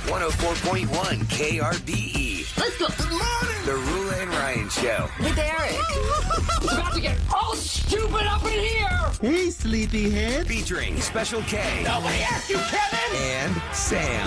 104.1 KRBE. Let's go. Good morning. The Roula and Ryan Show. With Eric. It's about to get all stupid up in here. Hey, sleepyhead. Featuring Special K. Nobody asked you, Kevin. And Sam.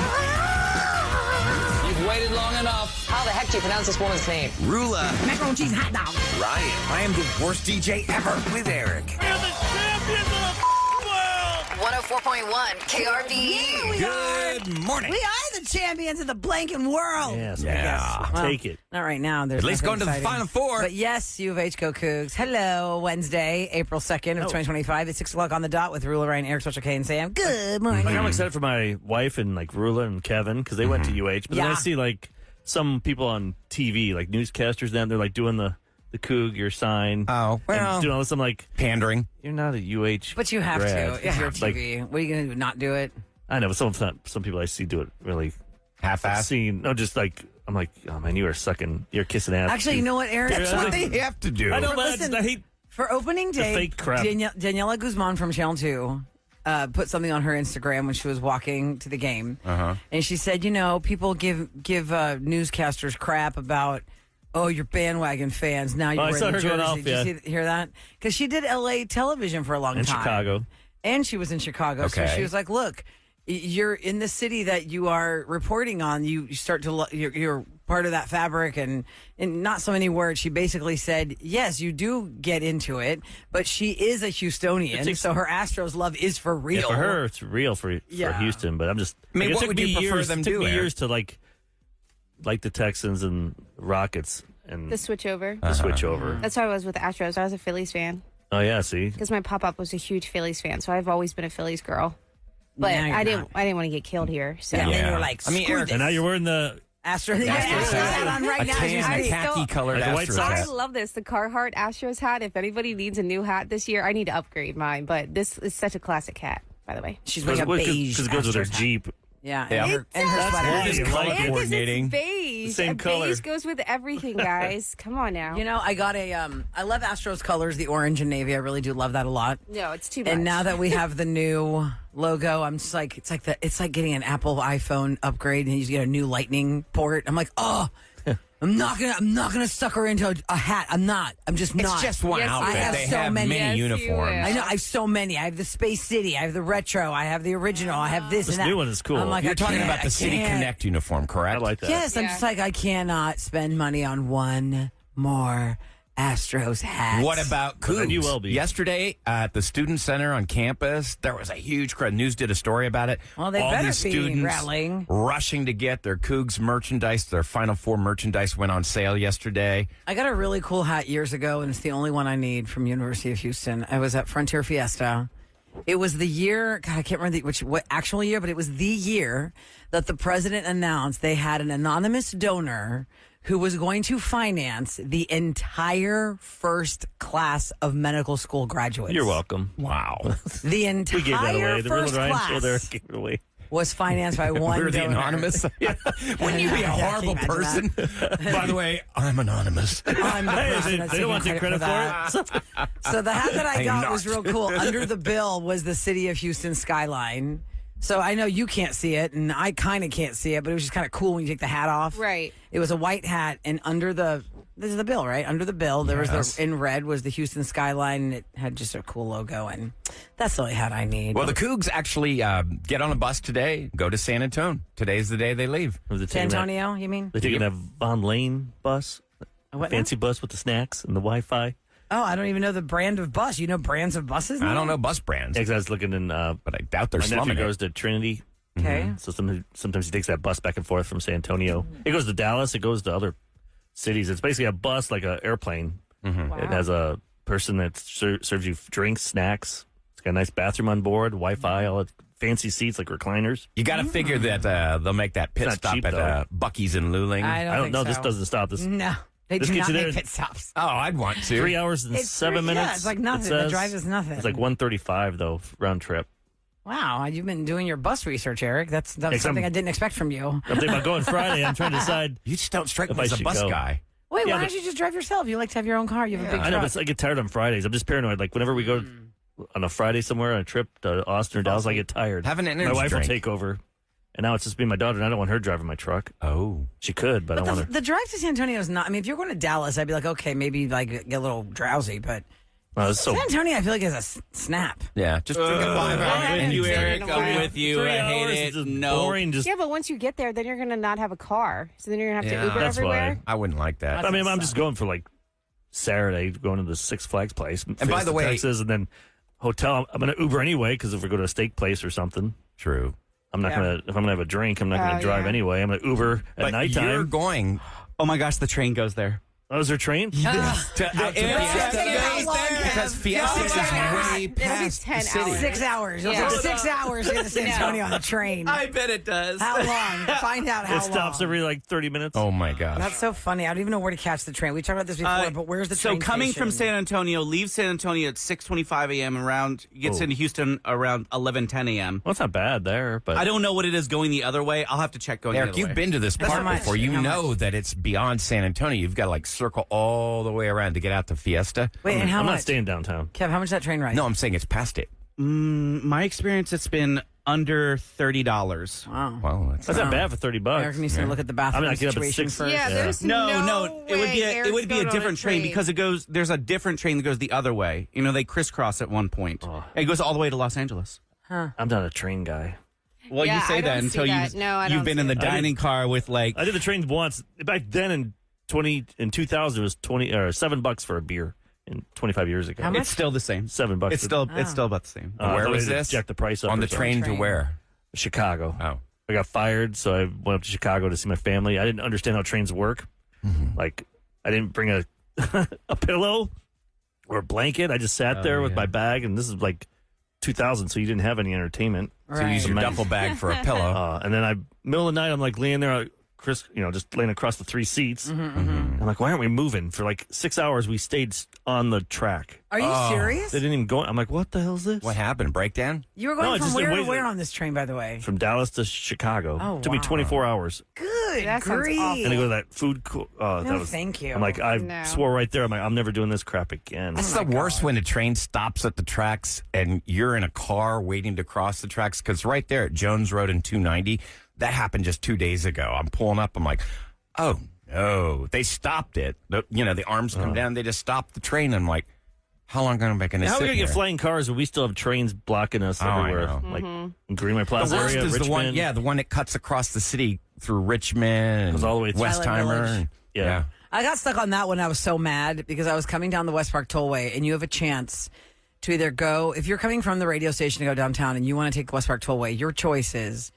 You've waited long enough. How the heck do you pronounce this woman's name? Roula. Macaroni cheese hot dog. Ryan. I am the worst DJ ever. With Eric. We're the champions of the world. 104.1 KRBE. Good morning. We are the champions of the blanking world. Yes, Yeah. I'll take it. Not right now. There's At least nothing going to the exciting. Final Four. But yes, U of H go Cougs. Hello, Wednesday, April 2nd of 2025. It's 6 o'clock on the dot with Roula, Ryan, Eric, Special K, and Sam. Good morning. Like, I'm excited for my wife and like Roula and Kevin because they went to UH. But then I Yeah. see like some people on TV, like newscasters, then they're like doing the Coug, your sign. Oh, well. And doing all this. I'm like, Pandering. you're not a UH. But you have grad. to. It's your Like, TV. What are you going to do? Not do it? I know, but some people I see do it really Half-assed. seen. No, just like I'm like, oh man, you're kissing ass. Actually, you know what, Eric? That's what they have to do. I know, but Listen, I hate. For opening day, fake crap. Daniela Guzman from Channel 2 put something on her Instagram when she was walking to the game. And she said, you know, people give newscasters crap about, oh, you're bandwagon fans. Now you're I wearing saw the her going jersey. off, Did you hear that? Because she did L.A. television for a long In time. Chicago. And she was in Chicago. So Okay. she was like, look, you're in the city that you are reporting on. You start to, you're part of that fabric. And in not so many words, she basically said, yes, you do get into it, but she is a Houstonian. So her Astros love is for real. Yeah, for her, it's real for Yeah. Houston. But I'm just. I mean, it what took would me you prefer years, them it took do, me Eric? years to like the Texans and Rockets and The switch over. the switch over. That's how I was with the Astros. I was a Phillies fan Oh yeah, see. because my pop-up was a huge Phillies fan, so I've always been a Phillies girl. But Now you're I not. didn't want to get killed here. So Yeah. And then Yeah. you're like, I mean, screw Eric, this. And now you're wearing the Astros. Astros hat on right a now. as you tan, speak. khaki-colored Like a white Astros sox. I hat. love this. The Carhartt Astros hat. If anybody needs a new hat this year, I need to upgrade mine. But this is such a classic hat, by the way. She's wearing a beige because it goes with her Astros hat. Jeep. Yeah, Yeah. and her That's sweater. why Just you color like it. Because coordinating. it's beige. The same and color. beige goes with everything, guys. Come on now. You know, I got I love Astros colors, the orange and navy. I really do love that a lot. No, it's too much. And now that we have the new logo, I'm just like, it's like getting an Apple iPhone upgrade and you get a new Lightning port. I'm like, oh, I'm not gonna sucker into a hat. I'm just not. It's just one Yes, outfit. I have They so have many. many Yes, you uniforms. will. I know I have so many. I have the Space City. I have the retro. I have the original. I have this This and that. new one is cool. I'm like, You're I talking can't- about the I City can't. Connect uniform, correct? I like that. Yes, I'm Yeah. just like, I cannot spend money on one more Astros hat. What about But then Cougs? you will be. Yesterday at the Student Center on campus, there was a huge crowd. News did a story about it. Well, they All better these be students rallying. rushing to get their Cougs merchandise. Their Final Four merchandise went on sale yesterday. I got a really cool hat years ago, and it's the only one I need from University of Houston. I was at Frontier Fiesta. It was the year, God, I can't remember what actual year, but it was the year that the president announced they had an anonymous donor who was going to finance the entire first class of medical school graduates. You're welcome. Wow. The We gave that entire away. The first real Ryan show there class gave it away. was financed by one We're the donor. anonymous. Wouldn't you be a Yeah, horrible can you person? imagine By the way, I'm anonymous. I'm the Hey, person they that's don't want to taking take credit that. for it. So the hat that I I'm got was not. real cool. Under the bill was the city of Houston skyline. So I know you can't see it, and I kind of can't see it, but it was just kind of cool when you take the hat off. Right. It was a white hat, and under this is the bill, right? Under the bill, there Yes. was in red was the Houston skyline, and it had just a cool logo, and that's the only hat I need. Well, the Cougs actually get on a bus today, go to San Antonio. Today's the day they leave. Was it San taking that- Antonio, you mean? They're taking that Von Lane bus, What now? fancy bus with the snacks and the Wi-Fi. Oh, I don't even know the brand of bus. You know brands of buses? I now? don't know bus brands, Yeah, 'cause I was looking in. but I doubt they're My nephew slumming goes it. to Trinity, Okay. so sometimes he takes that bus back and forth from San Antonio. It goes to Dallas. It goes to other cities. It's basically a bus, like an airplane. Wow. It has a person that serves you drinks, snacks. It's got a nice bathroom on board, Wi-Fi, all the fancy seats like recliners. You got to figure that they'll make that pit It's not stop cheap, at though. Bucky's in Luling. I don't I don't think know. so. This doesn't stop. This No, they This do gets not you make there- pit stops. Oh, I'd want to. 3 hours and It's 7 yeah, minutes. it's like it nothing. The says. drive is nothing. It's like 135 though round trip. Wow, you've been doing your bus research, Eric. That's something I didn't expect from you. I'm thinking about going Friday. I'm trying to decide. You just don't strike If me I as a should bus go. guy. Wait, Yeah, why but- don't you just drive yourself? You like to have your own car. You have a big I know, truck. but I get tired on Fridays. I'm just paranoid. Like whenever we go on a Friday somewhere on a trip to Austin or Dallas, I get tired. Have an energy My wife drink. will take over, And now it's just me and my daughter, and I don't want her driving my truck. Oh. She could, but I don't want her. The drive to San Antonio is not. I mean, if you're going to Dallas, I'd be like, okay, maybe like get a little drowsy, but It's so San Antonio, I feel like is a snap. Yeah, just drink a 5 hour. I'm with you, Eric. I'm with you. 3 I hate hours it. is just No. boring. Just Yeah, but once you get there, then you're going to not have a car. So then you're going to have Yeah, to Uber that's everywhere. I wouldn't like that. I mean, I'm just going for like Saturday, going to the Six Flags place. And by the way- Texas, and then hotel. I'm going to Uber anyway because if we go to a steak place or something, True. I'm not going to. If I'm going to have a drink, I'm not going to drive aney anyway. I'm going to Uber at But nighttime. you're going. Oh my gosh, the train goes there. Oh, is there a train? Out to Fiesta because Fiesta is way It'll be past 10 the city. hours. 6 hours. You'll Yeah. take 6 hours to get to San Antonio on the train. I bet it does. How long? Find out how It stops long. every like 30 minutes. Oh my gosh. That's so funny. I don't even know where to catch the train. We talked about this before, but where's the so train coming station? from San Antonio, leave San Antonio at 6:25 a.m. Gets into Houston around 11:10 a.m. Well, it's not bad there, but I don't know what it is going the other way. I'll have to check going Eric, the other you've way. been to this How park much? before. You How know that it's beyond San Antonio. You've got to like circle all the way around to get out to Fiesta. Wait, and how I'm much? not staying downtown. Kev, how much is that train ride? No, I'm saying it's past it. My experience, it's been under $30. Wow. Well, That's not bad for $30. Eric needs to look at the bathroom I get up at situation 6. first. Yeah, there's No, it would be way it would be a Eric's different going on train because it goes. There's a different train that goes the other way. You know, they crisscross at one point. It goes all the way to Los Angeles. I'm not a train guy. Well, Yeah, you say I that don't until see you that. No, I you've don't been see in the it. dining car with like. I did the trains once. Back then in 2000 it was $7 for a beer. In 25 years ago. How much? It's still the same. $7. It's still about the same. I Where thought was they this? Jack the price up On or the train to something. where? Chicago. Oh. I got fired, so I went up to Chicago to see my family. I didn't understand how trains work. Like, I didn't bring a a pillow or a blanket. I just sat there with my bag, and this is like 2000, so you didn't have any entertainment. So you use your Right. duffel bag for a pillow. And then middle of the night, I'm like laying there, Chris, just laying across the 3 seats. I'm like, why aren't we moving? For like 6 hours, we stayed on the track. Are you serious? They didn't even go. I'm like, what the hell is this? What happened? Breakdown? You were No, going it's from just where to wait- where on this train, by the way? From Dallas to Chicago. Oh, Took me wow. 24 hours. Good That sounds grief. awful. And to go to that food. That No, was. thank you. I'm like, I No. swore right there. I'm like, I'm never doing this crap again. That's the worst when a train stops at the tracks and you're in a car waiting to cross the tracks because right there at Jones Road and 290, that happened just 2 days ago. I'm pulling up. I'm like, oh, no. They stopped it. The arms come down. They just stopped the train. I'm like, how long am I going to How are sit we going to here? get flying cars when we still have trains blocking us I everywhere? know. Like Mm-hmm. in Greenway The Plaza worst area, is Richmond. the one that cuts across the city through Richmond and Goes all the way through Westheimer. Village. And, Yeah. I got stuck on that one. I was so mad because I was coming down the West Park Tollway, and you have a chance to either go, if you're coming from the radio station to go downtown and you want to take the West Park Tollway, your choice is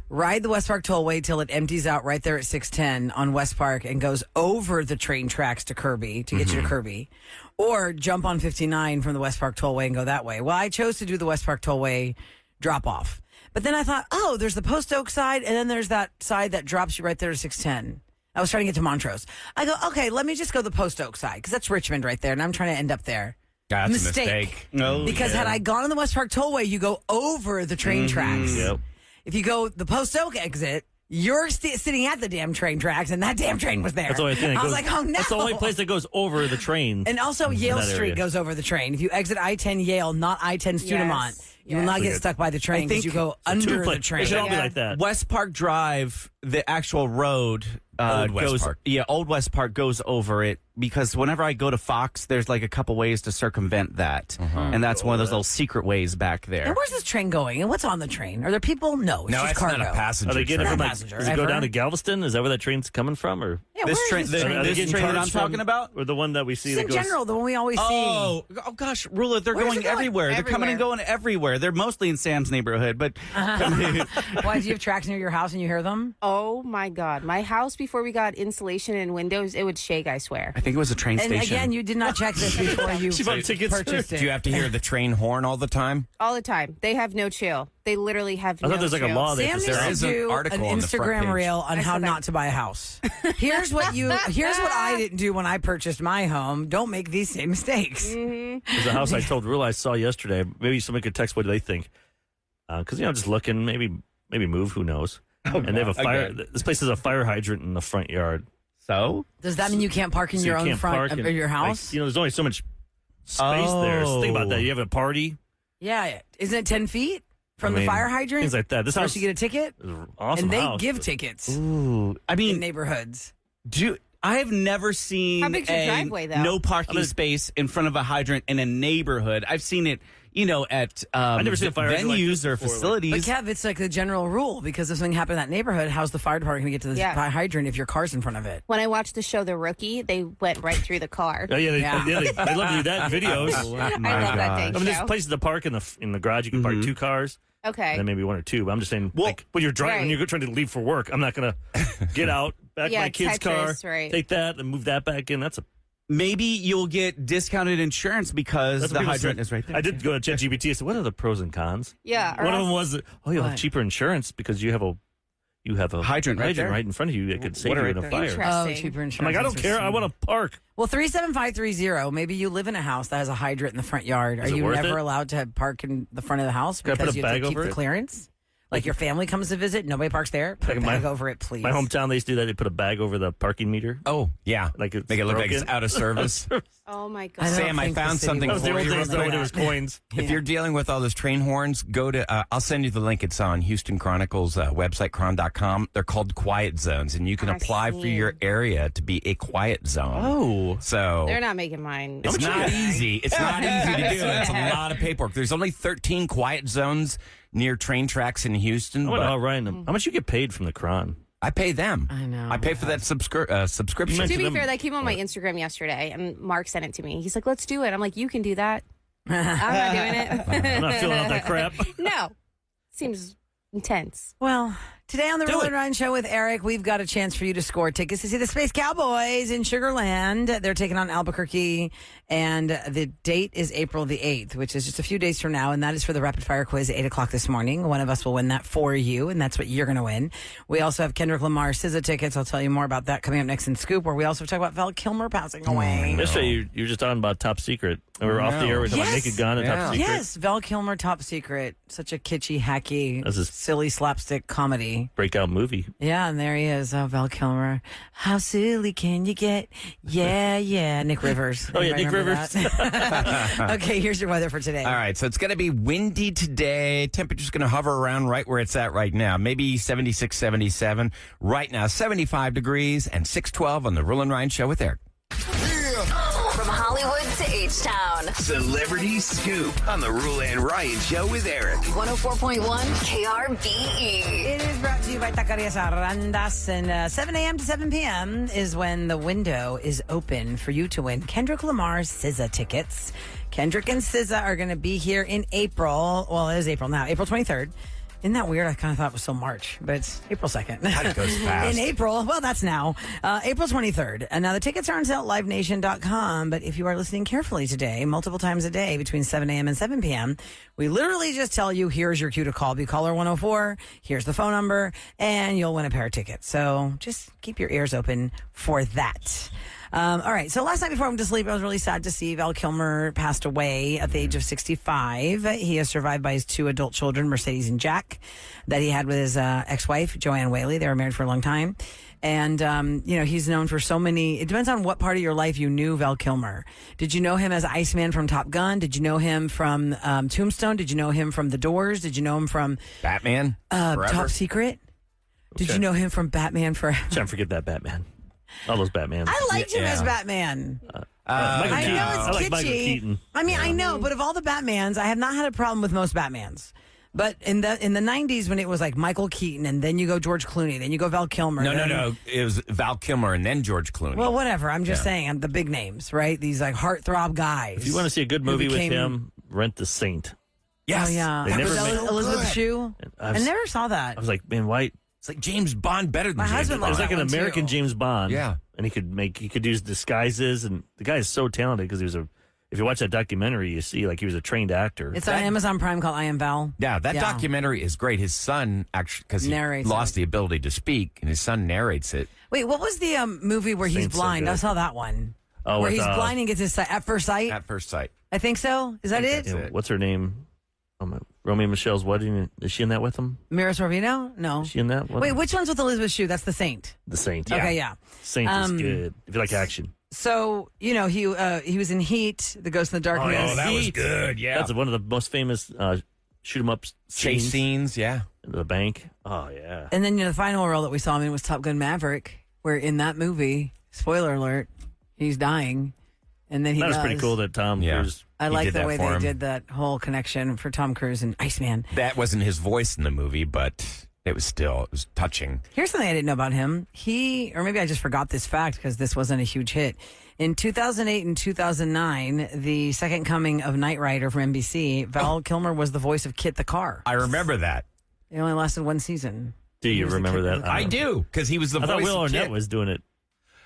ride the West Park Tollway till it empties out right there at 610 on West Park and goes over the train tracks to Kirby to get you to Kirby, or jump on 59 from the West Park Tollway and go that way. Well, I chose to do the West Park Tollway drop off. But then I thought, oh, there's the Post Oak side, and then there's that side that drops you right there to 610. I was trying to get to Montrose. I go, okay, let me just go the Post Oak side because that's Richmond right there, and I'm trying to end up there. That's Mistake. a mistake. No, Because had I gone on the West Park Tollway, you go over the train tracks. Yep. If you go the Post Oak exit, you're sitting at the damn train tracks, and that damn train was there. That's the only thing. That I was goes- like, oh no. That's the only place that goes over the train. And also, Yale that Street area. goes over the train. If you exit I-10 Yale, not I-10 Studemont, you will not get stuck by the train because you go under the train. It should all be like that. West Park Drive, the actual road Old West goes. Park. Yeah, Old West Park goes over it because whenever I go to Fox, there's like a couple ways to circumvent that, and that's one of those little secret ways back there. And where's this train going? And what's on the train? Are there people? No, it's No, just it's cargo. not a passenger Are they getting it train. from Not like, passenger, does it go ever. down to Galveston? Is that where that train's coming from? Or Yeah, This where train- is the- this train? are they this getting train that carts I'm talking from- about? Or the one that we see Just that in goes... general, the one we always see. Oh gosh, Rula, they're Where's going it going? everywhere. They're coming and Everywhere. going everywhere. They're mostly in Sam's neighborhood, but Why, do you have tracks near your house and you hear them? Oh my God. My house, before we got insulation and windows, it would shake, I swear. I think it was a train And station. again, you did not check this before you She bought tickets. purchased it. Do you have to hear the train horn all the time? All the time. They have no chill. They literally have I no thought there's like a chill. law there. Sam for needs there to is an do article an on the front Instagram page. reel on how not to buy a house. Here's what I didn't do when I purchased my home. Don't make these same mistakes. There's a house I told Rula I saw yesterday. Maybe somebody could text what do they think. Because, just looking, maybe move, who knows. And they have a fire. Again. This place has a fire hydrant in the front yard. So Does that mean you can't park in So your you own can't front park of in- your house? Like, there's only so much space there. So think about that. Oh. You have a party. Yeah. Isn't it 10 feet? from the fire hydrant. Things like that. This house, you get a ticket, awesome and they house, give but- tickets Ooh, I in mean, neighborhoods. I have never seen How big's your driveway, though? no parking space in front of a hydrant in a neighborhood. I've seen it, at I've never seen a fire hydrant like venues this or before, facilities. But Kev, it's like the general rule because if something happened in that neighborhood, how's the fire department going to get to the fire hydrant if your car's in front of it? When I watched the show The Rookie, they went right through the car. Oh, yeah, Yeah. they love to do that in videos. I love that dang I mean, there's show. places to park in the garage. You can park 2 cars. Okay. And then maybe 1 or 2. But I'm just saying, like when you're driving, when Right. you're trying to leave for work, I'm not gonna get out back Yeah, my kid's Tetris, car, right. take that and move that back in. Maybe you'll get discounted insurance because That's the what people hydrant said. is right there. I did go to ChatGPT. I said, "What are the pros and cons?" Yeah. One of them was, you'll have What? cheaper insurance because you have a Hydrant right there. right in front of you that could save you right in a there. fire. Interesting. Oh, cheaper insurance. I'm like, I don't care. I want to park. Well, 37530. Maybe you live in a house that has a hydrant in the front yard. Is Are it you worth never it? allowed to park in the front of the house Can I put because a you have bag to keep over the it? clearance? Like your family comes to visit, nobody parks there. Put a Like bag over it, please. My hometown, they used to do that. They put a bag over the parking meter. Oh, yeah. Like it's Make it look like broken. it's out of service. Oh, my I God. don't Sam, I think the found city something That was the for old you. days though when there was coins. If you're dealing with all those train horns, go to, I'll send you the link. It's on Houston Chronicles website, chron.com. They're called quiet zones, and you can I've apply for seen. your area to be a quiet zone. Oh. So They're not making mine. it's not easy. It's not easy to do. It's a lot of paperwork. There's only 13 quiet zones near train tracks in Houston. I wonder but how random. How much you get paid from the Cron? I pay them. I know. I pay for that subscription. You To be them- fair, that came on my Instagram yesterday, and Mark sent it to me. He's like, let's do it. I'm like, you can do that. I'm not doing it. I'm not filling out that crap. No. Seems intense. Well, today on the Do Roula it. and Ryan Show with Eric, we've got a chance for you to score tickets to see the Space Cowboys in Sugar Land. They're taking on Albuquerque, and the date is April the 8th, which is just a few days from now, and that is for the Rapid Fire Quiz at 8 o'clock this morning. One of us will win that for you, and that's what you're going to win. We also have Kendrick Lamar SZA tickets. I'll tell you more about that coming up next in Scoop, where we also talk about Val Kilmer passing away. Yesterday, you were just talking about Top Secret. And we were off the air. We were talking about Yes. Naked Gun and Top Secret. Yes, Val Kilmer, Top Secret. Such a kitschy, hacky, That's his- silly slapstick comedy. Breakout movie. Yeah, and there he is, Val Kilmer. How silly can you get? Yeah, yeah. Nick Rivers. Oh, yeah, Anybody Nick remember Rivers. that? Okay, here's your weather for today. All right, so it's going to be windy today. Temperature's going to hover around right where it's at right now. Maybe 76, 77. Right now, 75 degrees and 612 on the Roula and Ryan Show with Eric. From Hollywood to H-Town. Celebrity Scoop on the Roula and Ryan Show with Eric. 104.1 KRBE. It is brought to you by Taquerias Arandas, and 7 a.m. to 7 p.m. is when the window is open for you to win Kendrick Lamar's SZA tickets. Kendrick and SZA are going to be here in April. Well, it is April now, April 23rd. Isn't that weird? I kind of thought it was still March, but it's April 2nd. That goes fast. In April, well, that's now. April 23rd. And now the tickets are on sale at livenation.com, but if you are listening carefully today, multiple times a day between 7 a.m. and 7 p.m., we literally just tell you, here's your cue to call. Be caller 104, here's the phone number, and you'll win a pair of tickets. So just keep your ears open for that. All right. So last night before I went to sleep, I was really sad to see Val Kilmer passed away at the age of 65. He is survived by his 2 adult children, Mercedes and Jack, that he had with his ex-wife, Joanne Whaley. They were married for a long time. And, he's known for so many. It depends on what part of your life you knew Val Kilmer. Did you know him as Iceman from Top Gun? Did you know him from Tombstone? Did you know him from The Doors? Did you know him from Batman? Forever? Top Secret? Did you know him from Batman Forever? Can't forget that Batman. All those Batmans. I liked him Yeah. as Batman. Michael I Keaton. know it's I like kitschy. Michael Keaton. I mean, I know, but of all the Batmans, I have not had a problem with most Batmans. But in the 90s, when it was like Michael Keaton, and then you go George Clooney, then you go Val Kilmer. No. It was Val Kilmer and then George Clooney. Well, whatever. I'm just saying, the big names, right? These like heartthrob guys. If you want to see a good who movie became- with him, rent The Saint. yes. Oh yeah, They that never was made- Elizabeth Shue. I I was- never saw that. I was like, man, why? It's like James Bond better than My James husband Bond. It was like that an one, American too. James Bond. Yeah. And he could use disguises, and the guy is so talented because if you watch that documentary, you see like he was a trained actor. It's on Amazon Prime called I Am Val. Yeah, that documentary is great. His son actually, because he Narrates lost it. the ability to speak, and his son narrates it. Wait, what was the movie where he's Saint's so blind? good. I saw that one. Oh, where with, he's blind and gets his sight at first sight. At first sight. I think so. Is that think it? that's it. What's her name? Romeo and Michelle's wedding. Is she in that with him? Mira Sorvino? No. Is she in that one? Wait, which one's with Elizabeth Shue? That's The Saint. The Saint. Okay, yeah. Saint is good. If you like action. So, he was in Heat, The Ghost in the Darkness. Oh, that was good. Yeah. That's one of the most famous shoot 'em up Chase scenes, yeah. into the bank. Oh yeah. And then the final role that we saw him in was Top Gun Maverick, where in that movie, spoiler alert, he's dying. And then that was pretty cool that Tom Cruise. I like the way they did that whole connection for Tom Cruise and Iceman. That wasn't his voice in the movie, but it was touching. Here's something I didn't know about him. Or maybe I just forgot this fact because this wasn't a huge hit. In 2008 and 2009, the second coming of Knight Rider from NBC, Val Kilmer was the voice of Kit the Car. I remember that. It only lasted one season. Do you remember that? I do, because he was the voice of Kit. I thought Will Arnett was doing it.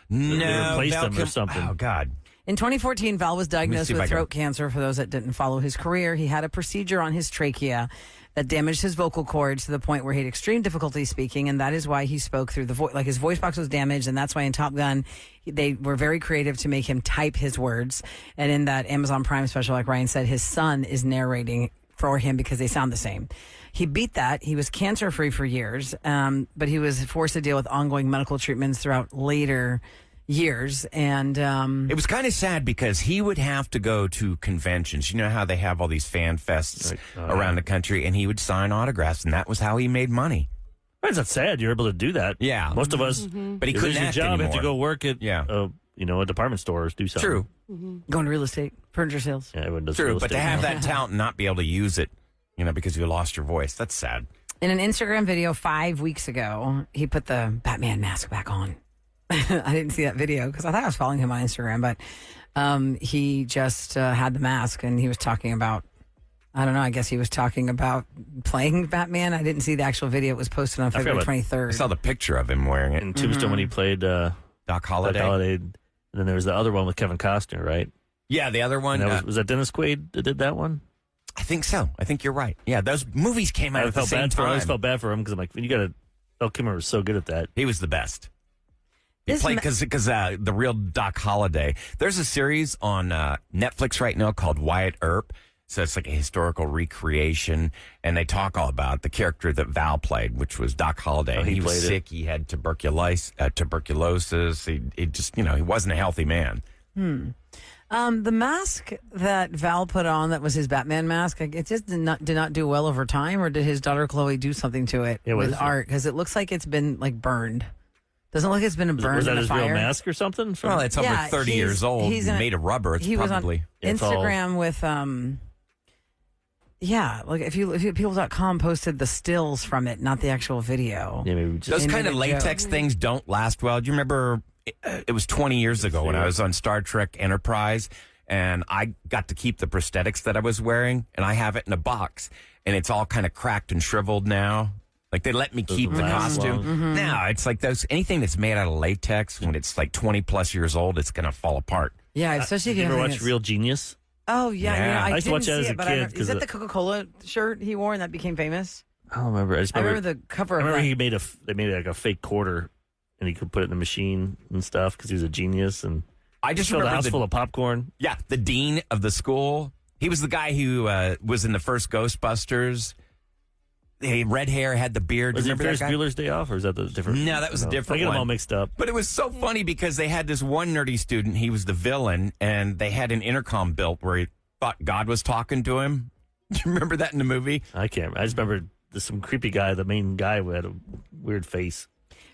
No, they replaced him or something. Oh, God. In 2014, Val was diagnosed with throat cancer. For those that didn't follow his career, he had a procedure on his trachea that damaged his vocal cords to the point where he had extreme difficulty speaking, and that is why he spoke through the voice. Like his voice box was damaged, and that's why in Top Gun, they were very creative to make him type his words. And in that Amazon Prime special, like Ryan said, his son is narrating for him because they sound the same. He beat that. He was cancer-free for years, but he was forced to deal with ongoing medical treatments throughout later years. And it was kind of sad because he would have to go to conventions. You know how they have all these fan fests around the country, and he would sign autographs, and that was how he made money. It's not sad. You're able to do that. Yeah. Most of us, but he couldn't act your job, anymore. have to go work at a department store or do something. True. Going to real estate, furniture sales. Yeah, everyone does True, real but estate to have now. that talent and not be able to use it, because you lost your voice, that's sad. In an Instagram video 5 weeks ago, he put the Batman mask back on. I didn't see that video because I thought I was following him on Instagram, but he just had the mask and he was talking about, I don't know, I guess he was talking about playing Batman. I didn't see the actual video. It was posted on February 23rd. I saw the picture of him wearing it. In Tombstone when he played Doc Holliday. And then there was the other one with Kevin Costner, right? Yeah, the other one. Was that Dennis Quaid that did that one? I think so. I think you're right. Yeah, those movies came out at the same time. I always felt bad for him because I'm like, Val Kilmer was so good at that. He was the best. He played because the real Doc Holliday. There's a series on Netflix right now called Wyatt Earp. So it's like a historical recreation, and they talk all about the character that Val played, which was Doc Holliday. He was sick. He had tuberculosis. He just, he wasn't a healthy man. The mask that Val put on, that was his Batman mask, it just did not do well over time, or did his daughter Chloe do something to it with art? Because it looks like it's been burned. Doesn't look like it's been burned. Was that in the his fire. real mask or something? Well, it's over 30 years old. He's made of rubber. It's probably was on Instagram with like if people.com posted the stills from it, not the actual video. Yeah, maybe those kind of latex things don't last well. Do you remember? It was 20 years ago when I was on Star Trek Enterprise, and I got to keep the prosthetics that I was wearing, and I have it in a box, and it's all kind of cracked and shriveled now. Like, they let me keep the costume. Now, it's like anything that's made out of latex, when it's like 20 plus years old, it's going to fall apart. Yeah, especially if you ever watch Real Genius? Oh, yeah. I used to watch that as a kid. Is that the Coca-Cola shirt he wore and that became famous? I don't remember. I remember the cover of that. He made they made like a fake quarter, and he could put it in the machine and stuff because he was a genius. And I just filled remember the house full of popcorn. Yeah, the dean of the school. He was the guy who was in the first Ghostbusters. He had red hair, had the beard. Was it Ferris Bueller's Day Off, or is that the different? No, that was a different one. I get them all mixed up. But it was so funny because they had this one nerdy student. He was the villain, and they had an intercom built where he thought God was talking to him. Do you remember that in the movie? I can't. I just remember some creepy guy, the main guy who had a weird face.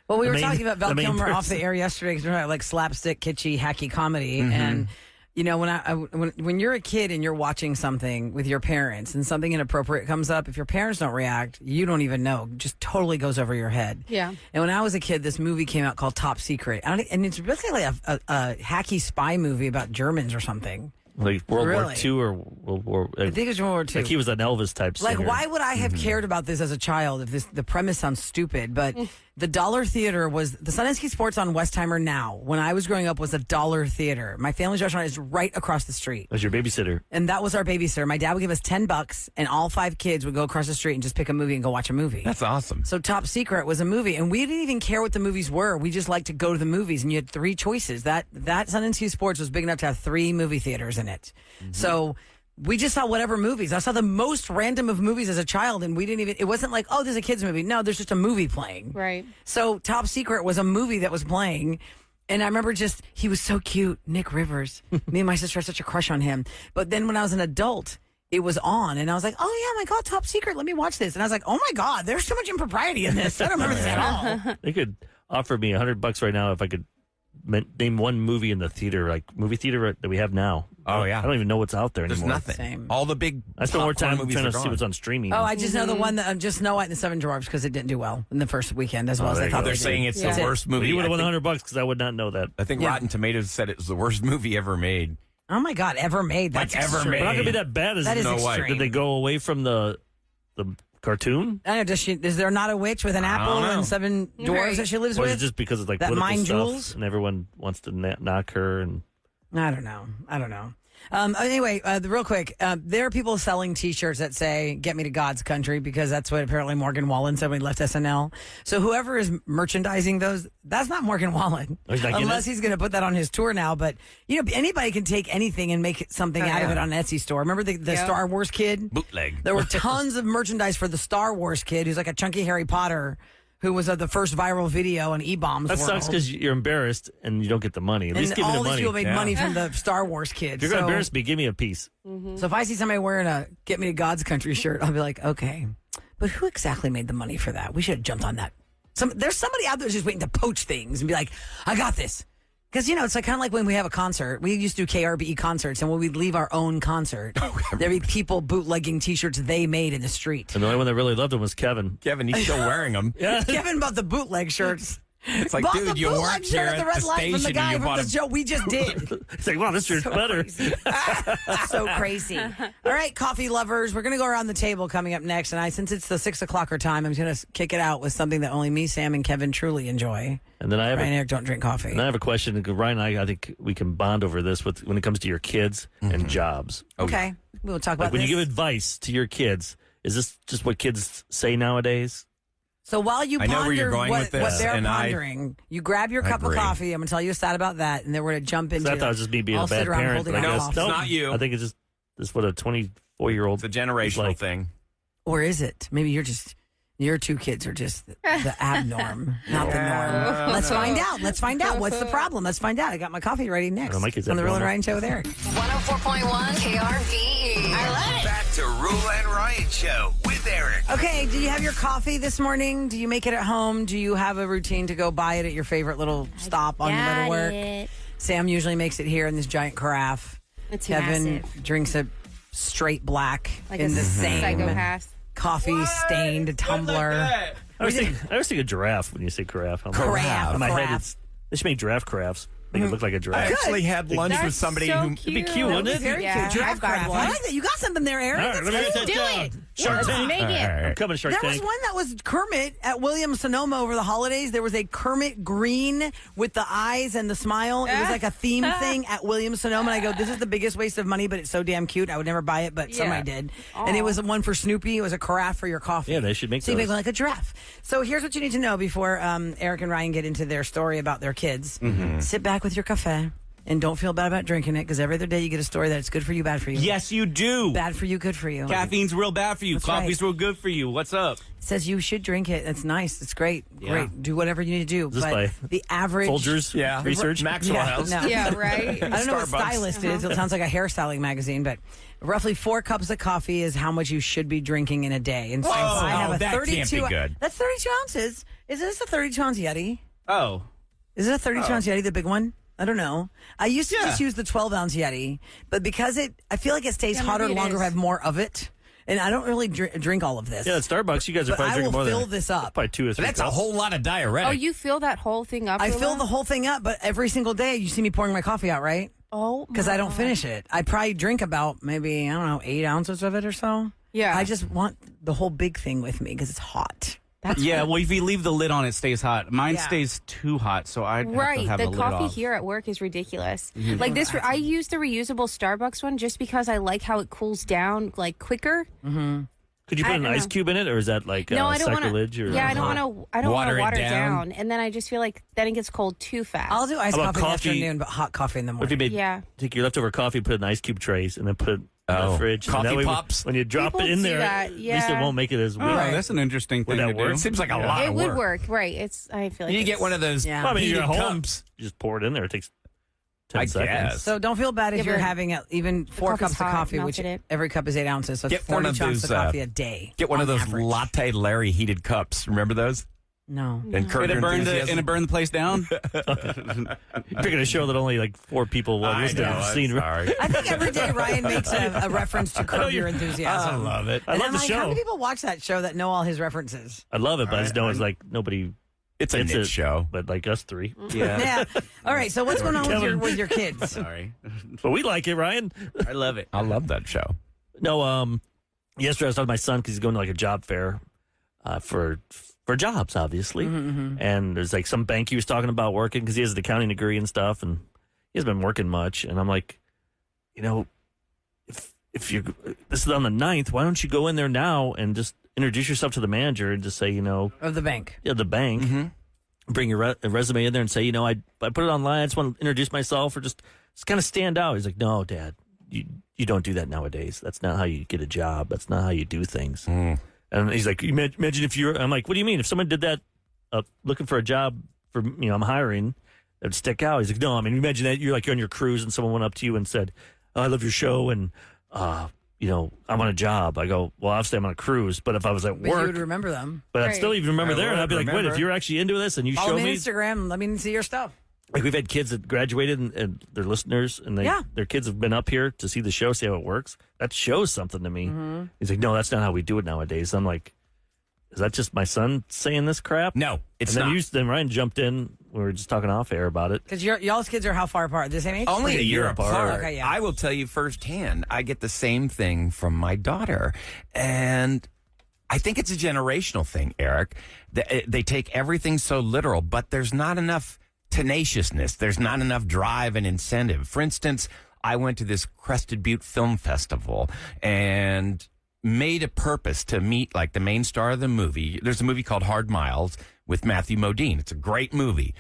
Well, we were talking about Val Kilmer off the air yesterday because we're talking like slapstick, kitschy, hacky comedy. And, when you're a kid and you're watching something with your parents and something inappropriate comes up, if your parents don't react, you don't even know. It just totally goes over your head. Yeah. And when I was a kid, this movie came out called Top Secret. And it's basically a hacky spy movie about Germans or something. Like World War II or World War... I think it was World War II. Like he was an Elvis type singer. Like, why would I have cared about this as a child if the premise sounds stupid? But the Dollar Theater was... The Sundance Sports on Westheimer now, when I was growing up, was a Dollar Theater. My family's restaurant is right across the street. As your babysitter. And that was our babysitter. My dad would give us $10, and all 5 kids would go across the street and just pick a movie and go watch a movie. That's awesome. So Top Secret was a movie, and we didn't even care what the movies were. We just liked to go to the movies, and you had 3 choices. That Sundance Sports was big enough to have 3 movie theaters in it. So we just saw whatever movies. I saw the most random of movies as a child, and we didn't even, it wasn't like, oh, there's a kid's movie. No, there's just a movie playing. Right. So Top Secret was a movie that was playing, and I remember he was so cute, Nick Rivers. Me and my sister had such a crush on him. But then when I was an adult, it was on, and I was like, oh, yeah, my God, top secret. Let me watch this. And I was like, oh, my God, there's so much impropriety in this. I don't remember this at all. They could offer me $100 right now if I could name one movie in the theater, like movie theater that we have now. Oh, yeah. I don't even know what's out there There's anymore. nothing. Same. All the big I spent more time movies trying are to see gone. what's on streaming. Oh, I just know the one that just Snow White and the Seven Dwarfs because it didn't do well in the first weekend as well as there I you thought go. they They're did. saying it's Yeah. the worst movie. You would have won I think- $100 because I would not know that. I think Yeah. Rotten Tomatoes said it was the worst movie ever made. Oh, my God, ever made. Like That's ever extreme. made. But not gonna be that bad. That is No way. extreme. Did they go away from the cartoon? I don't know, is there not a witch with an apple know. and 7 dwarves Right. that she lives Or is with? it just because it's like That political mind stuff jewels? and everyone wants to knock her? And I don't know. Anyway, real quick, there are people selling T-shirts that say "Get me to God's country" because that's what apparently Morgan Wallen said when he left SNL. So whoever is merchandising those, that's not Morgan Wallen, Oh, he's not getting unless it? he's going to put that on his tour now. But anybody can take anything and make something out of it on an Etsy store. Remember the Yeah. Star Wars kid? Bootleg. There were tons of merchandise for the Star Wars kid, who's like a chunky Harry Potter, who was the first viral video on E-Bombs. that world. sucks because you're embarrassed and you don't get the money. At least And give me all the these money. people made Yeah. money from the Star Wars kid. If you're gonna So- embarrass me, give me a piece. So if I see somebody wearing a "Get Me to God's Country" shirt, I'll be like, okay, but who exactly made the money for that? We should have jumped on that. There's somebody out there just waiting to poach things and be like, I got this. Because, it's like kind of like when we have a concert. We used to do KRBE concerts, and when we'd leave our own concert, there'd be people bootlegging T-shirts they made in the street. And the only one that really loved him was Kevin. Kevin, he's still wearing them. Yeah. Kevin bought the bootleg shirts. It's like, Bought dude, the you bootleg weren't shirt here at the at red the light from the station guy and you from bought the a show we just did. It's like, wow, this shirt's better. So crazy. All right, coffee lovers, we're going to go around the table coming up next. And since it's the 6 o'clocker time, I'm going to kick it out with something that only me, Sam, and Kevin truly enjoy. And then I have Ryan and Eric don't drink coffee. and I have a question. Ryan and I think we can bond over this when it comes to your kids and jobs. Okay. We'll talk about Like when this. you give advice to your kids, is this just what kids say nowadays? So while you I know where ponder you're going what, with this, what they're and pondering, you grab your I cup of agree. coffee. I'm going to tell you a stat about that, and then we're going to jump into I thought it was just me being I'll a bad sit around parent. holding But I our guess coffee. It's not you. I think it's just what a 24-year-old. It's a generational like. thing. Or is it? Maybe your two kids are just the abnorm, not the norm. Let's find out. Let's find out. What's the problem? Let's find out. I got my coffee ready next Oh, my kid's on the Roula and abnormal. Ryan Show with Eric. 104.1 KRVE. I love it. Back to Roula and Ryan Show with Eric. Okay, do you have your coffee this morning? Do you make it at home? Do you have a routine to go buy it at your favorite little stop on your way to work? Sam usually makes it here in this giant carafe. It's Kevin massive. drinks a straight black Like in a the same psychopath. coffee-stained tumbler. I always think of giraffe when you say carafe. I'm like, Carafe. in my head, Carafe. they should make giraffe carafes. Make it look like a I giraffe. actually had lunch with That's somebody so who. It'd be cute, wouldn't it? Very Yeah, cute. Giraffe I've got carafe. one. I like that. You got something there, Eric. All right, That's let me write good. that down. it. Shark Let's Tank. make it. I'm coming to Shark There was Tank. one that was Kermit at Williams-Sonoma over the holidays. There was a Kermit green with the eyes and the smile. It was like a theme thing at Williams-Sonoma. And I go, this is the biggest waste of money, but it's so damn cute. I would never buy it, but somebody did. And it was one for Snoopy. It was a carafe for your coffee. Yeah, they should make So you make those. one like a giraffe. So here's what you need to know before Eric and Ryan get into their story about their kids. Sit back with your cafe and don't feel bad about drinking it because every other day you get a story that it's good for you, bad for you. Yes, you do. Bad for you, good for you. Caffeine's real bad for you. That's Coffee's right. real good for you. What's up? It says you should drink it. It's nice. It's great. Yeah. Great. Do whatever you need to do. Is this but by the average Folgers research. Maxwell House. No. Yeah, right. I don't know what Starbucks. stylist is. It sounds like a hairstyling magazine, but roughly 4 cups of coffee is how much you should be drinking in a day. And so I have a that can't 32. be good. That's 32 ounces. Is this a 32 ounce Yeti? Oh. Is it a 32 ounce Yeti, the big one? I don't know. I used to just use the 12 ounce Yeti, but because I feel like it stays Yeah, hotter maybe it longer, is. I have more of it. And I don't really drink all of this. Yeah, at Starbucks, you guys are But probably I drinking will more fill than this up. Probably 2 or 3 That's a cups. whole lot of diuretic. Oh, you fill that whole thing up? I Roula? fill the whole thing up, but every single day you see me pouring my coffee out, right? Oh, Because I don't finish it. I probably drink about maybe, I don't know, 8 ounces of it or so. Yeah. I just want the whole big thing with me because it's hot. Yeah, well, if you leave the lid on, it stays hot. Mine Yeah. stays too hot, so I have to Right, have the the lid coffee off. here at work is ridiculous. Like this, I use the reusable Starbucks one just because I like how it cools down like quicker. Could you put I an don't ice know. cube in it, or is that like No, I don't want sacrilege? to. Or Yeah, I don't want to. I don't want to water it it down. down, and then I just feel like then it gets cold too fast. I'll do iced How about coffee in the coffee? afternoon, but hot coffee in the What if you morning. made Yeah. take your leftover coffee, put it in ice cube trays, and then put it in Oh, the fridge? And coffee that way, pops? When you drop People it in do there, that, at least it yeah. won't make it as weird. Oh, that's an interesting Would thing that to work? do. It seems like a Yeah. lot It of would work. work, right? It's. I feel like You need to get it's- one of those Yeah. Well, I mean, you're heated at home. cups. You just pour it in there. It takes 10 seconds. guess. So don't feel bad if Yeah, you're but having even 4 coffee's cups of hot, coffee, melted which it. every cup is 8 ounces. So it's Get one 40 of chunks those, of coffee a day. Get one of on those average. Latte Larry heated cups. Remember those? No. And Curb Your Enthusiasm? And it burned the place down? Picking a show that only like 4 people will I listen to know, have I'm seen. sorry. I think every day Ryan makes a reference to Curb Your Enthusiasm. I love it. I And love I'm the like, how show. many people watch that show that know all his references? I love it, but I just know it's like nobody. It's a niche show. But like us 3. Yeah. All right. So what's going on with Kevin. with your kids? Sorry. But we like it, Ryan. I love it. I love that show. No, yesterday I was talking to my son because he's going to like a job fair for jobs, obviously. And there's like some bank he was talking about working because he has an accounting degree and stuff, and he hasn't been working much. And I'm like, if you this is on the 9th, why don't you go in there now and just introduce yourself to the manager and just say, Of the bank. the bank. Bring your resume in there and say, I put it online. I just want to introduce myself or just kind of stand out. He's like, no, Dad, you don't do that nowadays. That's not how you get a job. That's not how you do things. And he's like, imagine if you're, I'm like, what do you mean? If someone did that looking for a job for, I'm hiring, it'd stick out. He's like, no, I mean, imagine that you're like on your cruise and someone went up to you and said, oh, I love your show and, I'm on a job. I go, well, obviously I'm on a cruise, but if I was at But you work, would remember them. but I'd Right. still even remember I there, and would I'd be like, wait, remember. if you're actually into this and you Follow show me on me, Instagram. Let me see your stuff. like we've had kids that graduated and they're listeners, and their kids have been up here to see the show, see how it works. That shows something to me. He's like, no, that's not how we do it nowadays. I'm like, is that just my son saying this crap? No, it's and then not. then Ryan jumped in. We were just talking off air about it. Because y'all's kids are how far apart? The same age? Only a year apart. Okay, yeah. I will tell you firsthand, I get the same thing from my daughter. And I think it's a generational thing, Eric. They take everything so literal, but there's not enough tenaciousness. There's not enough drive and incentive. For instance, I went to this Crested Butte Film Festival and made a purpose to meet like the main star of the movie. There's a movie called Hard Miles with Matthew Modine. It's a great movie.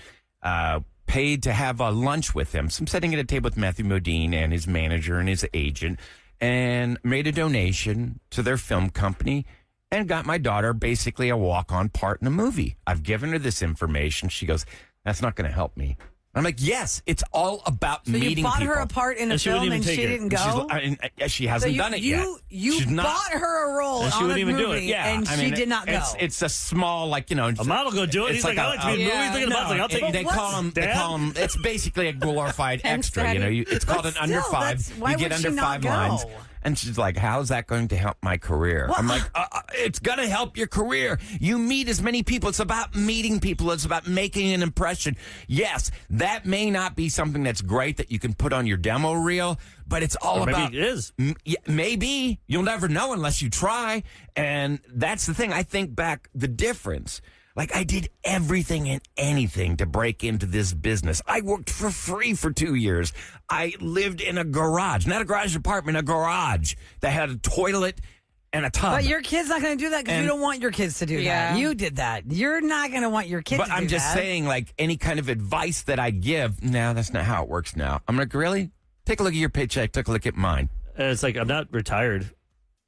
Paid to have a lunch with him. So I'm sitting at a table with Matthew Modine and his manager and his agent, and made a donation to their film company and got my daughter basically a walk-on part in the movie. I've given her this information. She goes, that's not going to help me. I'm like, yes, it's all about So meeting you bought people. her a part in a And she film wouldn't and even she take it. didn't go? She hasn't done it yet. You She's not- bought her a role And she on a wouldn't even do movie, it. Yeah, and I she mean, did not go. It's a small, like, A model go do it. It's He's like, I like to be in movies. Look at the box. Like, I'll take They it. call them. It's basically a glorified Thanks, extra. Daddy. It's called an But under still, five. that's- why You get would she under not 5 go? lines. And she's like, how's that going to help my career? Well, I'm like, it's going to help your career. You meet as many people. It's about meeting people. It's about making an impression. Yes, that may not be something that's great that you can put on your demo reel, but it's all Or maybe about. it is. Maybe. You'll never know unless you try. And that's the thing. I think back the difference. Like, I did everything and anything to break into this business. I worked for free for 2 years. I lived in a garage, not a garage apartment, a garage that had a toilet and a tub. But your kid's not going to do that because you And- don't want your kids to do Yeah. that. You did that. You're not going to want your kids But to do that. I'm just saying, like, any kind of advice that I give, no, that's not how it works now. I'm like, really? Take a look at your paycheck. Take a look at mine. And it's like, I'm not retired.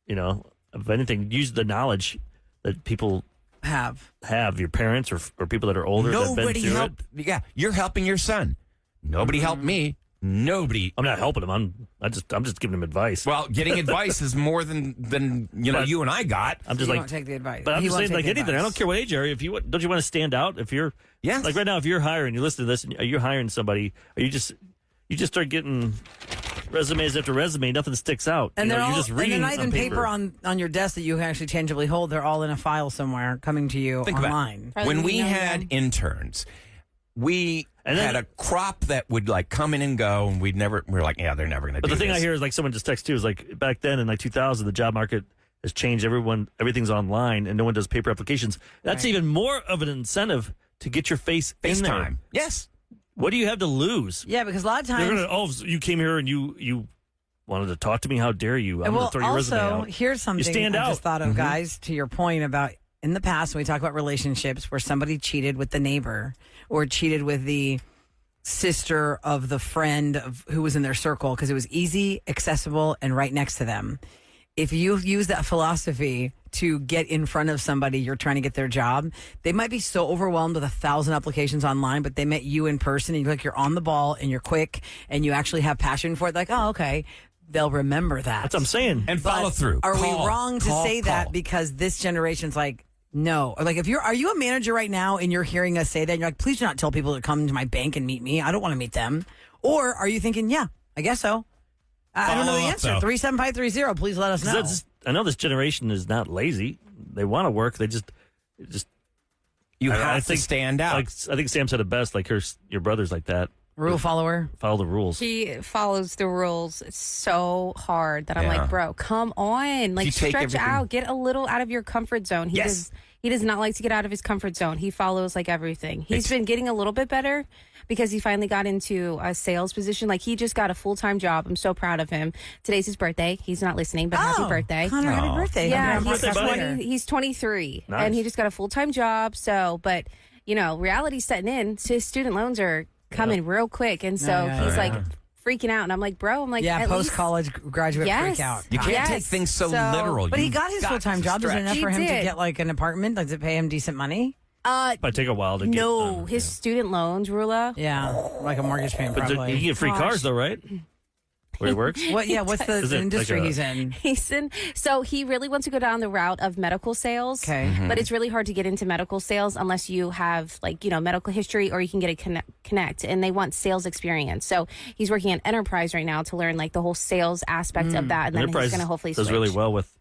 If anything, use the knowledge that people have, your parents or people that are older that have been Nobody through helped. it. Yeah, you're helping your son. Nobody helped me. Nobody. I'm not helping him. I'm just giving him advice. Well, getting advice is more than But- you and I got. I'm You just like, won't take the advice. but I'm He just won't saying, take like the anything. I advice. don't care what age you are. If you don't, you want to stand out. If you're, Yes. like right now, if you're hiring, you listen to this, and are you hiring somebody? Are you just start getting resumes after resume, nothing sticks out. And they're you're all, just and reading they're not even on paper on your desk that you actually tangibly hold. They're all in a file somewhere coming to you Think about it. online. Probably When we email had them. interns, we And then- had a crop that would like come in and go, and we were like, yeah, they're never going to do But the thing this. I hear is like someone just text too is like back then in like 2000, the job market has changed. Everything's online and no one does paper applications. That's even more of an incentive to get your face in there. FaceTime. Yes. What do you have to lose? Yeah, because a lot of They're times. gonna, so you came here and you wanted to talk to me. How dare you? I'm well, going to throw your resume also, out. here's something stand I out. just thought of, guys, to your point about in the past when we talk about relationships where somebody cheated with the neighbor or cheated with the sister of the friend of who was in their circle because it was easy, accessible, and right next to them. if you use that philosophy to get in front of somebody you're trying to get their job, they might be so overwhelmed with 1,000 applications online, but they met you in person and you're on the ball and you're quick and you actually have passion for it. Like, oh, okay. They'll remember that. That's what I'm saying. And follow through. Are we wrong to say that because this generation's like, no? Or like, are you a manager right now and you're hearing us say that and you're like, please do not tell people to come to my bank and meet me. I don't want to meet them. Or are you thinking, yeah, I guess so. I don't know the answer. 37530. Please let us know. I know this generation is not lazy. They want to work. They just. You have to stand out. I think Sam said it best. Like your brother's like that. Rule follower. Follow the rules. He follows the rules so hard that I'm like, bro, come on. Like, stretch out. Get a little out of your comfort zone. He does not like to get out of his comfort zone. He follows like everything. He's been getting a little bit better because he finally got into a sales position. Like, he just got a full-time job. I'm so proud of him. Today's his birthday. He's not listening, but happy birthday. Connor, happy birthday. Yeah, he's 23, nice. and he just got a full-time job. So, but, reality's setting in. So his student loans are coming real quick, and so he's like freaking out, and I'm like, bro, post-college graduate freak out. You can't take things so literal. But he got his full-time job. Is it enough for him to get like an apartment? Does it pay him decent money? Might take a while to get. No, his student loans, Roula. Yeah, like a mortgage payment. Probably. He can get free cars though, right? Where he works? What? Yeah, what's the industry he's in? So he really wants to go down the route of medical sales. Okay. But it's really hard to get into medical sales unless you have medical history or you can get a connect. And they want sales experience. So he's working at Enterprise right now to learn the whole sales aspect of that. And then Enterprise he's going to hopefully does switch. really well with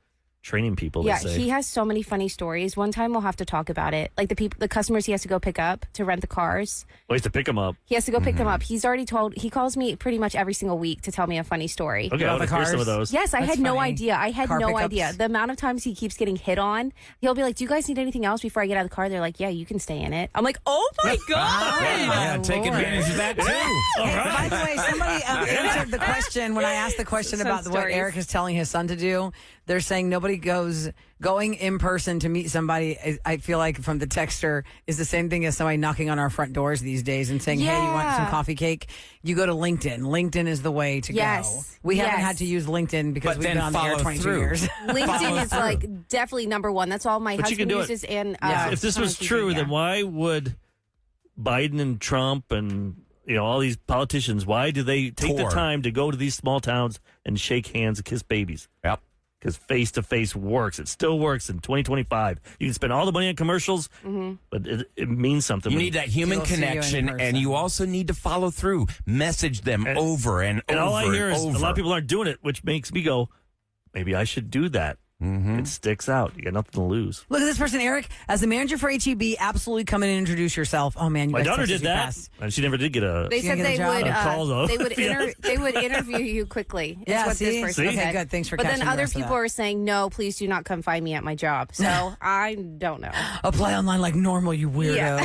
training people. Yeah, they say. he has so many funny stories. One time we'll have to talk about it. Like the customers he has to go pick up to rent the cars. Well, he has to pick them up. He has to go pick them up. He's already he calls me pretty much every single week to tell me a funny story. Okay, I want to hear some of those. Yes, I had no funny. idea. I had Car no pickups. idea. The amount of times he keeps getting hit on, he'll be like, do you guys need anything else before I get out of the car? They're like, yeah, you can stay in it. I'm like, oh my God. Yeah, take advantage of that too. By the way, somebody answered the question when I asked the question Some about what stories. Eric is telling his son to do. They're saying nobody going in person to meet somebody. I feel like from the texter is the same thing as somebody knocking on our front doors these days and saying, hey, you want some coffee cake? You go to LinkedIn. LinkedIn is the way to go. We haven't had to use LinkedIn because we've been on the air 22 years. LinkedIn is definitely number one. That's all my husband uses. And if this was true, then why would Biden and Trump and all these politicians, why do they take the time to go to these small towns and shake hands and kiss babies? Yep. Because face-to-face works. It still works in 2025. You can spend all the money on commercials, but it means something. You need that human connection, and you also need to follow through. Message them over and over and all I hear is over. a lot of people aren't doing it, which makes me go, maybe I should do that. It sticks out. You got nothing to lose. Look at this person, Eric. As the manager for HEB, absolutely come in and introduce yourself. Oh, man. My daughter did that. And she never did get a They said they would they would interview you quickly. Yeah, what this person Okay, said. good. Thanks for But catching then the other rest of people that. are saying, no, please do not come find me at my job. So I don't know. Apply online like normal, you weirdo.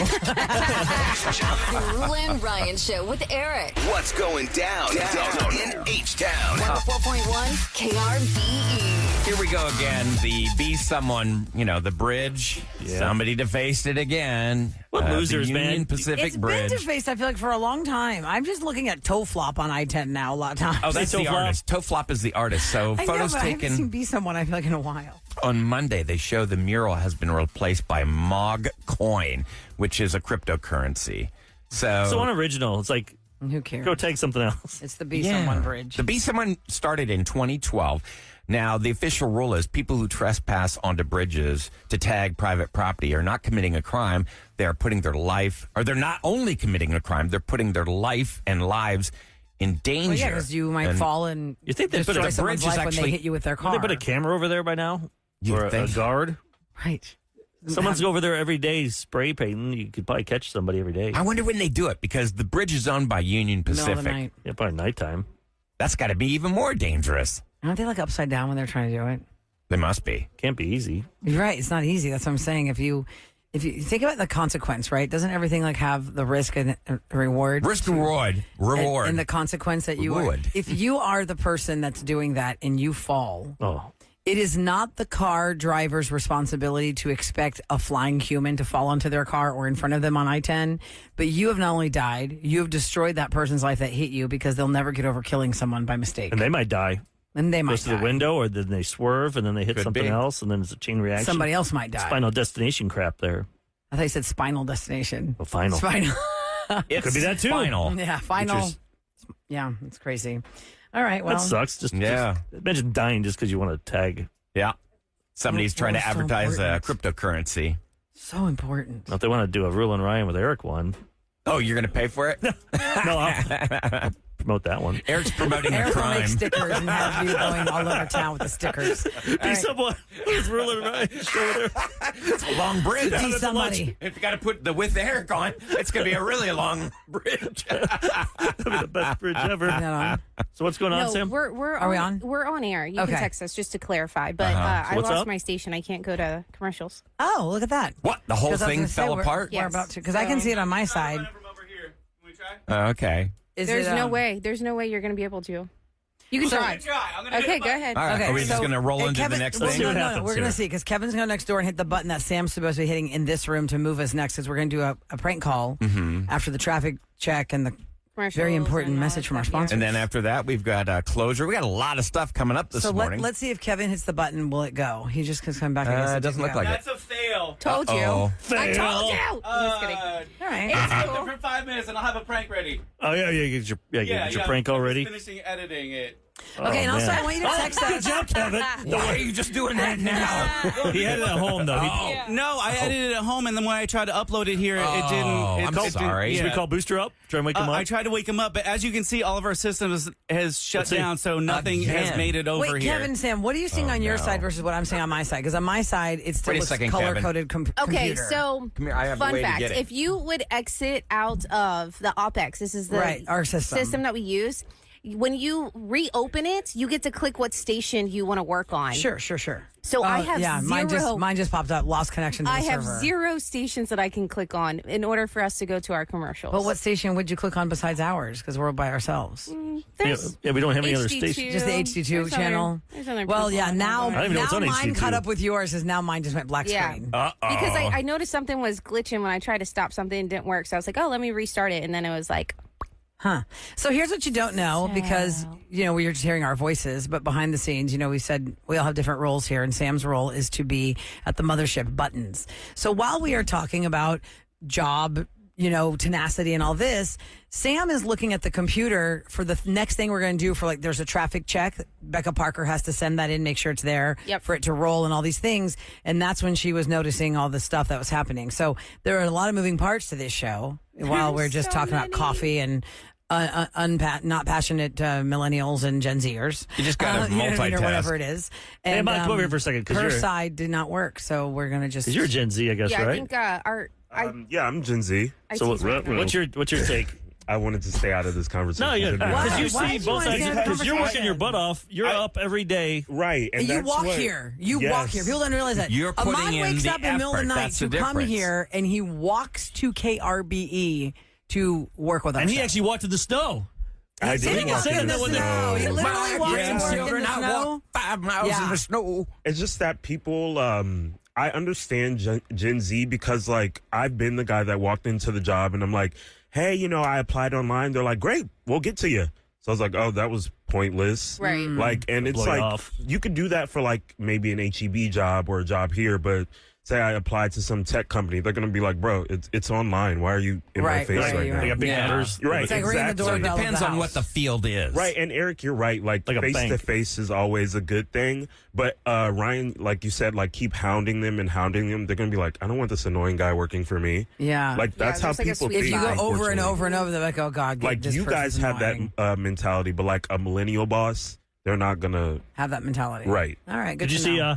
The Roula and Ryan Show with Eric. What's going down in H-Town? 104.1 KRVE. Here we go again. The Be Someone, the bridge. Yeah. Somebody defaced it again. What losers, the Union man. Pacific It's Bridge. been defaced, I feel like, for a long time. I'm just looking at toe flop on I-10 now a lot of times. Oh, that's the artist. Toe Flop is the artist. So I know, photos but I haven't taken seen Be Someone, I feel like, in a while. on Monday. They show the mural has been replaced by Mog Coin, which is a cryptocurrency. So unoriginal. It's like, Who cares? go take something else. It's the Be Someone Bridge. The Be Someone started in 2012. Now, the official rule is people who trespass onto bridges to tag private property are not committing a crime. They are putting their life, or they're not only committing a crime, they're putting their life and lives in danger. Well, yeah, because you might fall and You think they put destroy a someone's bridge is life when they actually- hit you with their Would car. they put a camera over there by now? You Or a think? guard? Right. Someone's over there every day spray painting. You could probably catch somebody every day. I wonder when they do it, because the bridge is owned by Union Middle of the Pacific. night. Yeah, probably nighttime. That's got to be even more dangerous. Aren't they like upside down when they're trying to do it? They must be. Can't be easy. You're right. It's not easy. That's what I'm saying. If you think about the consequence, right? Doesn't everything like have the risk and reward? Risk reward. And the consequence that you are. Reward. If you are the person that's doing that and you fall, it is not the car driver's responsibility to expect a flying human to fall onto their car or in front of them on I-10. But you have not only died, you have destroyed that person's life that hit you because they'll never get over killing someone by mistake. And they might die. And they might goes to the window, or then they swerve, and then they hit something else, and then it's a chain reaction. Somebody else might die. Final Destination crap there. I thought you said Spinal Destination. Oh, final. Spinal. It could be that too. Final. Yeah, final. Yeah, it's crazy. All right, well. That sucks. Just imagine dying just because you want to tag. Yeah. Somebody's trying to advertise cryptocurrency. So important. If they want to do a Rule and Ryan with Eric one. Oh, you're going to pay for it? No, I'll promote that one. Eric's promoting Eric the crime. will make stickers and have you going all over town with the stickers. Be someone who's Rule and Ryan. It's a long bridge. Be somebody. If you got to put the with Eric on, it's going to be a really long bridge. That'll be the best bridge ever. So what's going on, Sam? Are we on? We're on air. You Okay. can text us just to clarify. But So I what's lost up? my station. I can't go to commercials. Oh, look at that. What? The whole 'Cause I was thing gonna say, fell we're- apart? We're about to, because I can see it on my side. Okay. There's no way. There's no way you're going to be able to. You can try. Okay, go ahead. All right. Okay, Are we just going to roll into the next thing? No, we're going to see, because Kevin's going to go next door and hit the button that Sam's supposed to be hitting in this room to move us next, because we're going to do a prank call after the traffic check and the very important message from our sponsor. And then after that, we've got closure. We got a lot of stuff coming up this morning. Let's see if Kevin hits the button. Will it go? He just comes coming back. It doesn't look like it. That's a fail. Told you. I told you. I'm just kidding. All right. It's cool. For 5 minutes, and I'll have a prank ready. Oh, yeah, get your prank all ready. I'm just finishing editing it. Okay, and also I want you to text us. Good job, Kevin. Why are you just doing that now? He had it at home, though. No, I edited it at home, and then when I tried to upload it here, it didn't. I'm sorry. Should we call Booster up? Try and wake him up? I tried to wake him up, but as you can see, all of our systems has shut down, so nothing has made it over Wait, here. Kevin, Sam, what are you seeing on your side versus what I'm seeing on my side? Because on my side, it still Wait a looks second, color-coded computer. Okay, so Come here, I have a fun way to fact: get it. if you would exit out of the OpEx, this is the Right, our system. that we use. When you reopen it, you get to click what station you want to work on. Sure. So I have zero. Mine just popped up. Lost connection to the I have server. 0 stations that I can click on in order for us to go to our commercials. But what station would you click on besides ours? Because we're by ourselves. There's we don't have any other HD2. stations. Just the HD2 There's channel. there's other Well, people yeah. on Now, there. I don't even know what's on mine HD2. caught up with yours. Is now mine just went black screen. Because I noticed something was glitching when I tried to stop something and it didn't work. So I was like, oh, let me restart it. And then it was like, Huh. So here's what you don't know, because, we were just hearing our voices, but behind the scenes, we said we all have different roles here, and Sam's role is to be at the mothership buttons. So while we are talking about job, tenacity and all this, Sam is looking at the computer for the next thing we're going to do for, there's a traffic check. Becca Parker has to send that in, make sure it's there for it to roll and all these things. And that's when she was noticing all the stuff that was happening. So there are a lot of moving parts to this show while we're just talking about coffee and not passionate millennials and Gen Zers. You just got to multitask. Or whatever it is. And Hey, Mike, come over here for a second. her side did not work, so we're going to just... Because you're Gen Z, I guess, yeah, right? I think our. Yeah, I'm Gen Z. So what's your take? I wanted to stay out of this conversation. No, yeah, because you Why see did you both wanna sides. stay out of the Because you're working conversation? your butt off. You're up every day. Right. And you that's walk what- here. You Yes. walk here. People don't realize that. You're putting Ahmad in wakes the up in the middle of the effort. night That's to the come difference. here, and he walks to KRBE to work with us. And he actually walked in the snow. I He did walk walk in the snow. snow. He literally walked to work in the snow. 5 miles in the snow. It's just that people, I understand Gen Z because, I've been the guy that walked into the job and I'm like, hey, I applied online. They're like, great, we'll get to you. So I was like, oh, that was pointless. Right. And it's Blow you like, off. you could do that for maybe an HEB job or a job here, but say I applied to some tech company, they're going to be like, bro, it's online. Why are you in my face right now? They got big headers. You're right, It's like ringing the exactly. So it doorbell of depends the on what house. the field is. Right, and Eric, you're right. Like a Face to bank. face is always a good thing. But Ryan, like you said, keep hounding them. They're gonna be like, I don't want this annoying guy working for me. Yeah. That's how there's a people sweet If think. you go over and unfortunately. over and over, they're like, oh, God, this you guys person's have annoying. that mentality, but a millennial boss, they're not gonna. Have that mentality. Right. All right, good Did you to see know.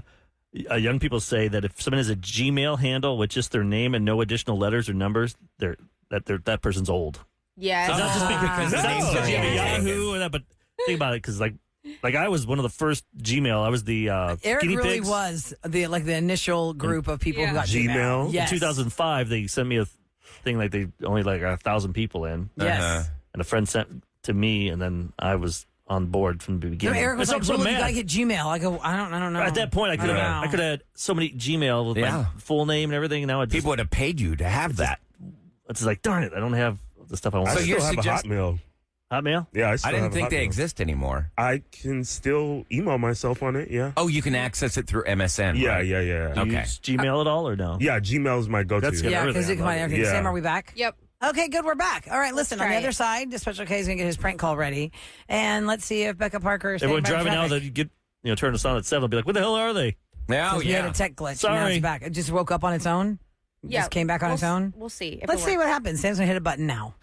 young people say that if someone has a Gmail handle with just their name and no additional letters or numbers, that person's old. Yes. It's not just because the names are you have a taken. Yahoo or that, but think about it, because I was one of the first Gmail. I was the Eric guinea really pigs. was the initial group of people who got Gmail. Yes. In 2005, they sent me a thing they only 1,000 people in. Yes. And a friend sent to me, and then I was on board from the No, beginning. Eric was And like, so I'm well, you mad. gotta get Gmail. I go, I don't know. At that point, I could don't have know. had so many Gmail with Yeah. my full name and everything. And now People would have paid you to have that. it's like, darn it, I don't have the stuff I want. I So still you're have suggest- a Hotmail. Hotmail? Yeah, I didn't think they exist anymore. I can still email myself on it, yeah. Oh, you can access it through MSN, Yeah, right? yeah. Do you use Gmail at all or no? Yeah, Gmail is my go-to. That's good. Yeah, because you can find everything. Yeah. Sam, are we back? Yep. Okay, good. We're back. All right, listen, on the try other it. side, the Special K is going to get his prank call ready. And let's see if Becca Parker is Everyone standing by driving now traffic. that you get, turn us on at 7, will be like, what the hell are they? Oh, We had a tech glitch. Now Sorry. it's back. It just woke up on its own? Yeah, Just came back on its own? We'll see. If Let's it see works. what happens. Sam's going to hit a button now.